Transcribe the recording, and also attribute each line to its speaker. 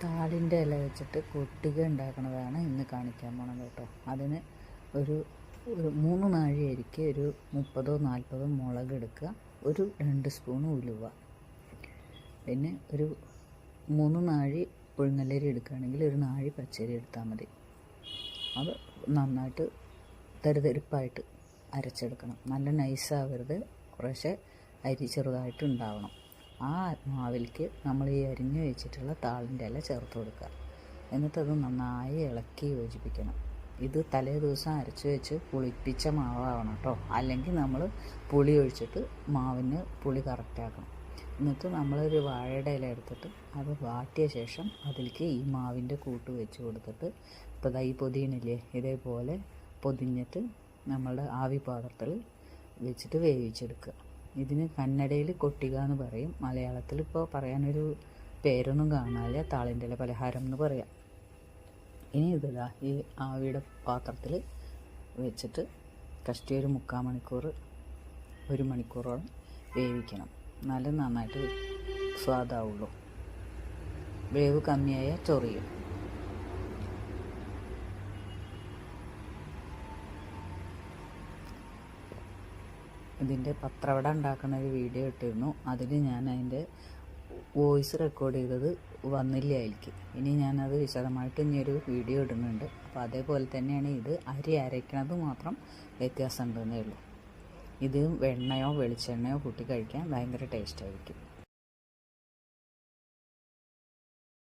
Speaker 1: താളിൻ്റെ ഇല വെച്ചിട്ട് കൊട്ടിക ഉണ്ടാക്കുന്നതാണ് ഇന്ന് കാണിക്കാൻ പോണത് കേട്ടോ. അതിന് ഒരു 3 നാഴി അരിക്ക് ഒരു 30-40 മുളക് എടുക്കുക, ഒരു 2 സ്പൂൺ ഉലുവ, പിന്നെ ഒരു 3 നാഴി പുഴുങ്ങലരി എടുക്കുകയാണെങ്കിൽ ഒരു നാഴി പച്ചരി എടുത്താൽ മതി. അത് നന്നായിട്ട് തരിതരിപ്പായിട്ട് അരച്ചെടുക്കണം. നല്ല നൈസാവരുത്, കുറേശ്ശെ അരി ചെറുതായിട്ട് ഉണ്ടാവണം. ആ മാവിലേക്ക് നമ്മൾ ഈ അരിഞ്ഞു വെച്ചിട്ടുള്ള താളിൻ്റെ ഇല ചേർത്ത് കൊടുക്കുക. എന്നിട്ടത് നന്നായി ഇളക്കി യോജിപ്പിക്കണം. ഇത് തലേ ദിവസം അരച്ച് വെച്ച് പുളിപ്പിച്ച മാവാവണം കേട്ടോ, അല്ലെങ്കിൽ നമ്മൾ പുളി ഒഴിച്ചിട്ട് മാവിന് പുളി കറക്റ്റാക്കണം. എന്നിട്ട് നമ്മളൊരു വാഴയുടെ ഇല എടുത്തിട്ട് അത് വാട്ടിയ ശേഷം അതിലേക്ക് ഈ മാവിൻ്റെ കൂട്ട് വെച്ച് കൊടുത്തിട്ട് ഇപ്പോൾ ഈ പൊതിയണില്ലേ, ഇതേപോലെ പൊതിഞ്ഞിട്ട് നമ്മളുടെ ആവി പാത്രത്തിൽ വെച്ചിട്ട് വേവിച്ചെടുക്കുക. ഇതിന് കന്നഡയിൽ കൊട്ടിക എന്ന് പറയും, മലയാളത്തിൽ ഇപ്പോൾ പറയാനൊരു പേരൊന്നും കാണാനില്ല, താളിൻ്റെ ഇല പലഹാരം എന്ന് പറയാം. ഇനി ഇതിതാ ഈ ആവിയുടെ പാത്രത്തിൽ വെച്ചിട്ട് കഷ്ടി ഒരു 3/4 മണിക്കൂർ 1 മണിക്കൂറോളം വേവിക്കണം. നല്ല നന്നായിട്ട് സ്വാദാവുള്ളൂ. വേവ് കമ്മിയായ ചൊറിയും. ഇതിൻ്റെ പത്രവട ഉണ്ടാക്കുന്ന ഒരു വീഡിയോ ഇട്ടിരുന്നു, അതിൽ ഞാൻ അതിൻ്റെ വോയിസ് റെക്കോർഡ് ചെയ്തത് വന്നില്ല അതിലേക്ക്. ഇനി ഞാനത് വിശദമായിട്ട് ഇനിയൊരു വീഡിയോ ഇടുന്നുണ്ട്. അപ്പോൾ അതേപോലെ തന്നെയാണ് ഇത്. അരി അരയ്ക്കണത് മാത്രം വ്യത്യാസം ഉണ്ടെന്നേ ഉള്ളൂ. ഇത് വെണ്ണയോ വെളിച്ചെണ്ണയോ കൂട്ടി കഴിക്കാൻ ഭയങ്കര ടേസ്റ്റായിരിക്കും.